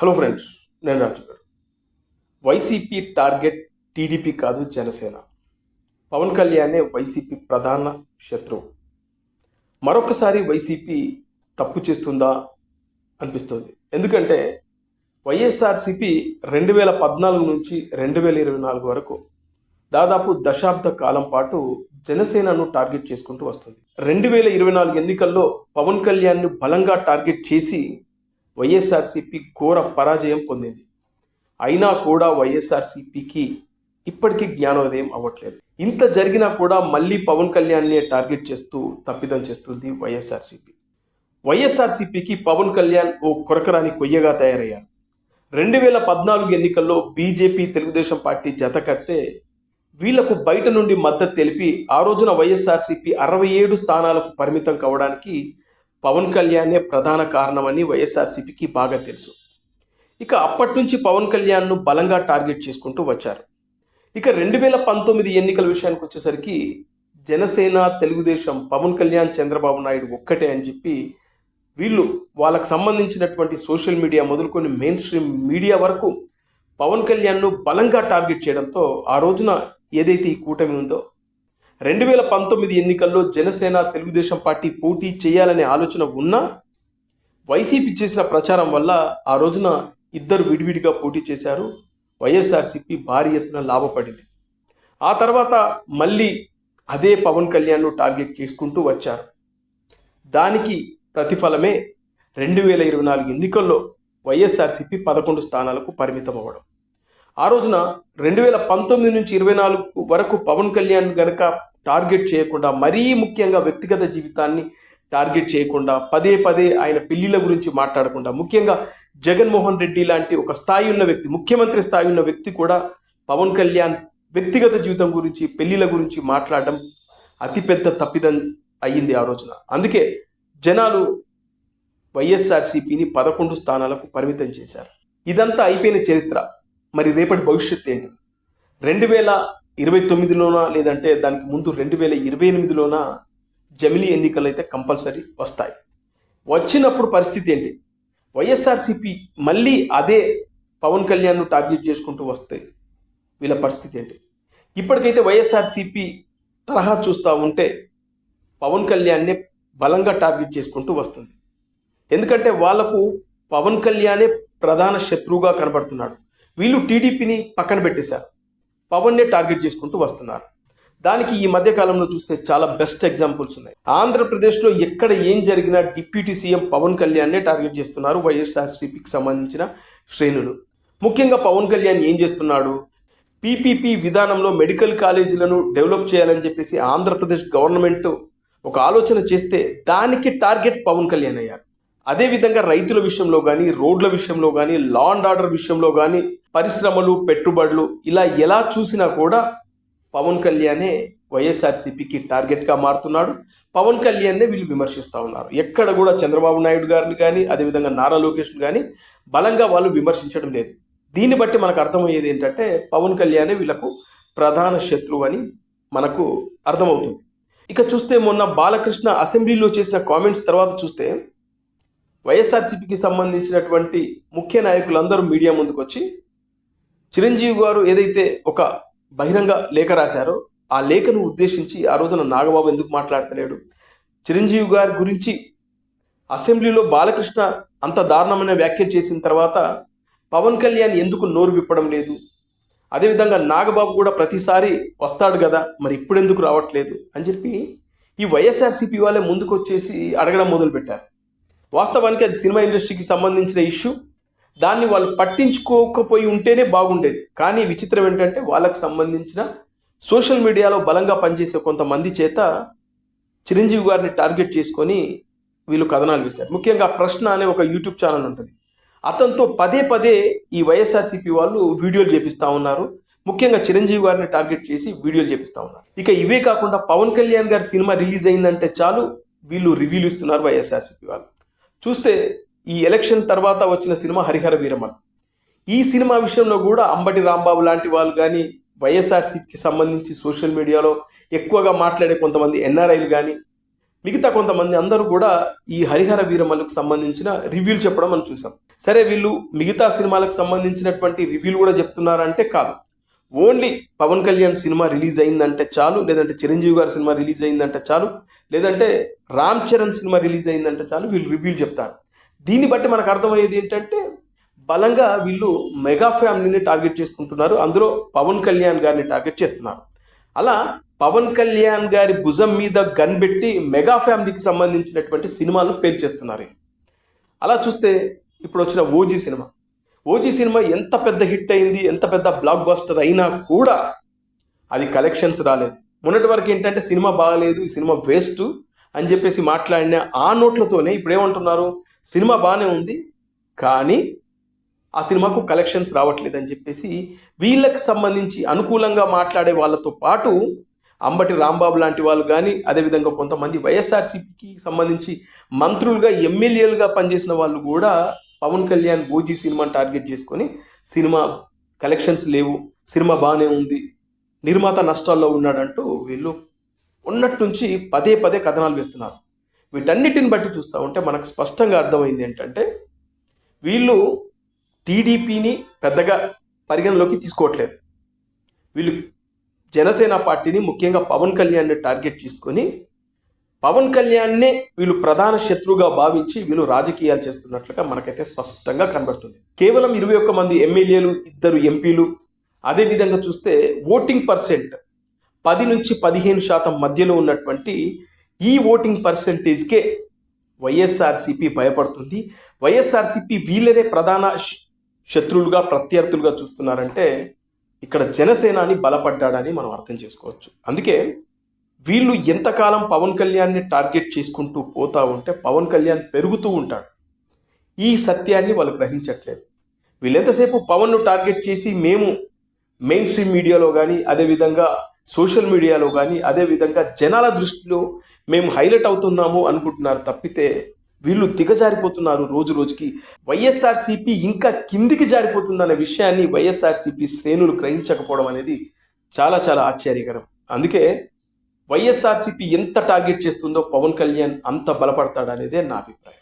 Hello friends, నేను రాజు గారు. YCP target TDP కాదు, జనసేన. పవన్ కళ్యాణే వైసీపీ ప్రధాన శత్రువు. మరొకసారి వైసీపీ తప్పు చేస్తుందా అనిపిస్తుంది. ఎందుకంటే వైఎస్ఆర్సీపీ 2014 నుంచి 2024 వరకు దాదాపు దశాబ్ద కాలం పాటు జనసేనను టార్గెట్ చేసుకుంటూ వస్తుంది. 2024 ఎన్నికల్లో పవన్ కళ్యాణ్ను బలంగా టార్గెట్ చేసి వైఎస్ఆర్సీపీ ఘోర పరాజయం పొందింది. అయినా కూడా వైఎస్ఆర్సీపీకి ఇప్పటికీ జ్ఞానోదయం అవ్వట్లేదు. ఇంత జరిగినా కూడా మళ్ళీ పవన్ కళ్యాణ్నే టార్గెట్ చేస్తూ తప్పిదం చేస్తుంది వైఎస్ఆర్సీపీ. వైఎస్ఆర్సీపీకి పవన్ కళ్యాణ్ ఓ కొరకరాని కొయ్యగా తయారయ్యారు. 2014 ఎన్నికల్లో బీజేపీ తెలుగుదేశం పార్టీ జత కడితే వీళ్లకు బయట నుండి మద్దతు తెలిపి ఆ రోజున వైఎస్ఆర్సీపీ 67 స్థానాలకు పరిమితం కావడానికి పవన్ కళ్యాణే ప్రధాన కారణమని వైఎస్ఆర్సీపీకి బాగా తెలుసు. ఇక అప్పటి నుంచి పవన్ కళ్యాణ్ను బలంగా టార్గెట్ చేసుకుంటూ వచ్చారు. ఇక 2019 ఎన్నికల విషయానికి వచ్చేసరికి జనసేన, తెలుగుదేశం, పవన్ కళ్యాణ్, చంద్రబాబు నాయుడు ఒక్కటే అని చెప్పి వీళ్ళు వాళ్ళకు సంబంధించినటువంటి సోషల్ మీడియా మొదలుకొని మెయిన్ స్ట్రీమ్ మీడియా వరకు పవన్ కళ్యాణ్ను బలంగా టార్గెట్ చేయడంతో ఆ రోజున ఏదైతే ఈ కూటమి ఉందో 2019 ఎన్నికల్లో జనసేన, తెలుగుదేశం పార్టీ పోటీ చేయాలనే ఆలోచన ఉన్నా వైసీపీ చేసిన ప్రచారం వల్ల ఆ రోజున ఇద్దరు విడివిడిగా పోటీ చేశారు. వైఎస్ఆర్సీపీ భారీ ఎత్తున లాభపడింది. ఆ తర్వాత మళ్ళీ అదే పవన్ కళ్యాణ్ను టార్గెట్ చేసుకుంటూ వచ్చారు. దానికి ప్రతిఫలమే 2024 ఎన్నికల్లో వైఎస్ఆర్సీపీ 11 స్థానాలకు పరిమితం అవ్వడం. ఆ రోజున 2019 నుంచి 24 వరకు పవన్ కళ్యాణ్ గనక టార్గెట్ చేయకుండా, మరీ ముఖ్యంగా వ్యక్తిగత జీవితాన్ని టార్గెట్ చేయకుండా, పదే పదే ఆయన పెళ్లిళ్ళ గురించి మాట్లాడకుండా, ముఖ్యంగా జగన్మోహన్ రెడ్డి లాంటి ఒక స్థాయి ఉన్న వ్యక్తి, ముఖ్యమంత్రి స్థాయి ఉన్న వ్యక్తి కూడా పవన్ కళ్యాణ్ వ్యక్తిగత జీవితం గురించి, పెళ్లిళ్ళ గురించి మాట్లాడడం అతిపెద్ద తప్పిదం అయ్యింది ఆ రోజున. అందుకే జనాలు వైఎస్ఆర్సీపీని 11 స్థానాలకు పరిమితం చేశారు. ఇదంతా అయిపోయిన చరిత్ర. మరి రేపటి భవిష్యత్తు ఏంటిది? 2029లోనా, లేదంటే దానికి ముందు 2028లోనా జమిలీ ఎన్నికలు అయితే కంపల్సరీ వస్తాయి. వచ్చినప్పుడు పరిస్థితి ఏంటి? వైఎస్ఆర్సీపీ మళ్ళీ అదే పవన్ కళ్యాణ్ను టార్గెట్ చేసుకుంటూ వస్తే వీళ్ళ పరిస్థితి ఏంటి? ఇప్పటికైతే వైఎస్ఆర్సీపీ తరహా చూస్తూ ఉంటే పవన్ కళ్యాణ్నే బలంగా టార్గెట్ చేసుకుంటూ వస్తుంది. ఎందుకంటే వాళ్లకు పవన్ కళ్యాణే ప్రధాన శత్రువుగా కనబడుతున్నాడు. వీళ్ళు టీడీపీని పక్కన పెట్టేశారు, పవన్నే టార్గెట్ చేసుకుంటూ వస్తున్నారు. దానికి ఈ మధ్య కాలంలో చూస్తే చాలా బెస్ట్ ఎగ్జాంపుల్స్ ఉన్నాయి. ఆంధ్రప్రదేశ్లో ఎక్కడ ఏం జరిగినా డిప్యూటీ సీఎం పవన్ కళ్యాణ్నే టార్గెట్ చేస్తున్నారు వైఎస్ఆర్సీపీకి సంబంధించిన శ్రేణులు. ముఖ్యంగా పవన్ కళ్యాణ్ ఏం చేస్తున్నాడు? పీపీపీ విధానంలో మెడికల్ కాలేజీలను డెవలప్ చేయాలని చెప్పేసి ఆంధ్రప్రదేశ్ గవర్నమెంట్ ఒక ఆలోచన చేస్తే దానికి టార్గెట్ పవన్ కళ్యాణ్ అయ్యారు. అదేవిధంగా రైతుల విషయంలో కానీ, రోడ్ల విషయంలో కానీ, లా అండ్ ఆర్డర్ విషయంలో కానీ, పరిశ్రమలు, పెట్టుబడులు, ఇలా ఎలా చూసినా కూడా పవన్ కళ్యాణే వైఎస్ఆర్సీపీకి టార్గెట్గా మారుతున్నాడు. పవన్ కళ్యాణ్నే వీళ్ళు విమర్శిస్తూ ఉన్నారు. ఎక్కడ కూడా చంద్రబాబు నాయుడు గారిని కానీ, అదేవిధంగా నారా లోకేష్ని కానీ బలంగా వాళ్ళు విమర్శించడం లేదు. దీన్ని బట్టి మనకు అర్థమయ్యేది ఏంటంటే పవన్ కళ్యాణే వీళ్ళకు ప్రధాన శత్రువు అని మనకు అర్థమవుతుంది. ఇక చూస్తే మొన్న బాలకృష్ణ అసెంబ్లీలో చేసిన కామెంట్స్ తర్వాత చూస్తే వైఎస్ఆర్సీపీకి సంబంధించినటువంటి ముఖ్య నాయకులందరూ మీడియా ముందుకు వచ్చి చిరంజీవి గారు ఏదైతే ఒక బహిరంగ లేఖ రాశారో ఆ లేఖను ఉద్దేశించి ఆ రోజున నాగబాబు ఎందుకు మాట్లాడతలేడు, చిరంజీవి గారి గురించి అసెంబ్లీలో బాలకృష్ణ అంత దారుణమైన వ్యాఖ్యలు చేసిన తర్వాత పవన్ కళ్యాణ్ ఎందుకు నోరు విప్పడం లేదు, అదేవిధంగా నాగబాబు కూడా ప్రతిసారి వస్తాడు కదా, మరి ఇప్పుడు ఎందుకు రావట్లేదు అని చెప్పి ఈ వైఎస్ఆర్సీపీ వాళ్ళే ముందుకు వచ్చేసి అడగడం మొదలుపెట్టారు. వాస్తవానికి అది సినిమా ఇండస్ట్రీకి సంబంధించిన ఇష్యూ. దాన్ని వాళ్ళు పట్టించుకోకపోయి ఉంటేనే బాగుండేది. కానీ విచిత్రం ఏంటంటే వాళ్ళకు సంబంధించిన సోషల్ మీడియాలో బలంగా పనిచేసే కొంతమంది చేత చిరంజీవి గారిని టార్గెట్ చేసుకొని వీళ్ళు కథనాలు వేశారు. ముఖ్యంగా ప్రశ్న అనే ఒక యూట్యూబ్ ఛానల్ ఉంటుంది, అతనితో పదే పదే ఈ వైఎస్ఆర్సీపీ వాళ్ళు వీడియోలు చేపిస్తూ ఉన్నారు. ముఖ్యంగా చిరంజీవి గారిని టార్గెట్ చేసి వీడియోలు చేపిస్తూ ఉన్నారు. ఇక ఇవే కాకుండా పవన్ కళ్యాణ్ గారి సినిమా రిలీజ్ అయిందంటే చాలు వీళ్ళు రివ్యూలు ఇస్తున్నారు వైఎస్ఆర్సీపీ వాళ్ళు. చూస్తే ఈ ఎలక్షన్ తర్వాత వచ్చిన సినిమా హరిహర వీరమల్, ఈ సినిమా విషయంలో కూడా అంబటి రాంబాబు లాంటి వాళ్ళు కానీ, వైఎస్ఆర్సీపీకి సంబంధించి సోషల్ మీడియాలో ఎక్కువగా మాట్లాడే కొంతమంది ఎన్ఆర్ఐలు కానీ మిగతా కొంతమంది అందరూ కూడా ఈ హరిహర వీరమల్లుకు సంబంధించిన రివ్యూలు చెప్పడం మనం చూసాం. సరే, వీళ్ళు మిగతా సినిమాలకు సంబంధించినటువంటి రివ్యూలు కూడా చెప్తున్నారంటే కాదు. Only Pawan Kalyan cinema release అయిందంటే చాలు, లేదంటే చిరంజీవి గారి సినిమా రిలీజ్ అయిందంటే చాలు, లేదంటే రామ్ చరణ్ సినిమా రిలీజ్ అయిందంటే చాలు వీళ్ళు రివ్యూలు చెప్తారు. దీన్ని బట్టి మనకు అర్థమయ్యేది ఏంటంటే బలంగా వీళ్ళు మెగా ఫ్యామిలీని టార్గెట్ చేసుకుంటున్నారు, అందులో పవన్ కళ్యాణ్ గారిని టార్గెట్ చేస్తున్నారు. అలా పవన్ కళ్యాణ్ గారి భుజం మీద గన్ పెట్టి మెగా ఫ్యామిలీకి సంబంధించినటువంటి సినిమాలను పేల్చేస్తున్నారు. అలా చూస్తే ఇప్పుడు వచ్చిన ఓజీ సినిమా ఎంత పెద్ద హిట్ అయింది, ఎంత పెద్ద బ్లాక్ బస్టర్ అయినా కూడా అది కలెక్షన్స్ రాలేదు. మొన్నటి వరకు ఏంటంటే సినిమా బాగలేదు, ఈ సినిమా వేస్ట్ అని చెప్పేసి మాట్లాడిన ఆ నోట్లతోనే ఇప్పుడు ఏమంటున్నారు, సినిమా బాగానే ఉంది కానీ ఆ సినిమాకు కలెక్షన్స్ రావట్లేదు అని చెప్పేసి వీళ్ళకి సంబంధించి అనుకూలంగా మాట్లాడే వాళ్ళతో పాటు అంబటి రాంబాబు లాంటి వాళ్ళు కానీ, అదేవిధంగా కొంతమంది వైఎస్ఆర్సీపీకి సంబంధించి మంత్రులుగా ఎమ్మెల్యేలుగా పనిచేసిన వాళ్ళు కూడా పవన్ కళ్యాణ్ ఓజీ సినిమాని టార్గెట్ చేసుకొని సినిమా కలెక్షన్స్ లేవు, సినిమా బాగానే ఉంది, నిర్మాత నష్టాల్లో ఉన్నాడంటూ వీళ్ళు ఉన్నట్టు నుంచి పదే పదే కథనాలు వేస్తున్నారు. వీటన్నిటిని బట్టి చూస్తూ ఉంటే మనకు స్పష్టంగా అర్థమైంది ఏంటంటే వీళ్ళు టీడీపీని పెద్దగా పరిగణలోకి తీసుకోవట్లేదు. వీళ్ళు జనసేన పార్టీని, ముఖ్యంగా పవన్ కళ్యాణ్ని టార్గెట్ చేసుకొని పవన్ కళ్యాణ్నే వీళ్ళు ప్రధాన శత్రువుగా భావించి వీళ్ళు రాజకీయాలు చేస్తున్నట్లుగా మనకైతే స్పష్టంగా కనబడుతుంది. కేవలం 21 మంది ఎమ్మెల్యేలు, 2 ఎంపీలు, అదేవిధంగా చూస్తే ఓటింగ్ పర్సెంట్ 10 నుంచి 15% మధ్యలో ఉన్నటువంటి ఈ ఓటింగ్ పర్సెంటేజ్కే వైఎస్ఆర్సీపీ భయపడుతుంది. వైఎస్ఆర్సీపీ వీళ్ళనే ప్రధాన శత్రువులుగా, ప్రత్యర్థులుగా చూస్తున్నారంటే ఇక్కడ జనసేనాని బలపడ్డాడని మనం అర్థం చేసుకోవచ్చు. అందుకే వీళ్ళు ఎంతకాలం పవన్ కళ్యాణ్ని టార్గెట్ చేసుకుంటూ పోతూ ఉంటే పవన్ కళ్యాణ్ పెరుగుతూ ఉంటాడు. ఈ సత్యాన్ని వాళ్ళు గ్రహించట్లేదు. వీళ్ళు ఎంతసేపు పవన్ను టార్గెట్ చేసి మేము మెయిన్ స్ట్రీమ్ మీడియాలో కానీ, అదేవిధంగా సోషల్ మీడియాలో కానీ, అదేవిధంగా జనాల దృష్టిలో మేము హైలైట్ అవుతున్నాము అనుకుంటున్నారు తప్పితే వీళ్ళు దిగజారిపోతున్నారు రోజు రోజుకి. వైఎస్ఆర్సీపీ ఇంకా కిందికి జారిపోతుందనే విషయాన్ని వైఎస్ఆర్సీపీ శ్రేణులు గ్రహించకపోవడం అనేది చాలా చాలా ఆశ్చర్యకరం. అందుకే వైఎస్ఆర్సీపీ ఎంత టార్గెట్ చేస్తుందో పవన్ కళ్యాణ్ అంత బలపడతాడనేదే నా అభిప్రాయం.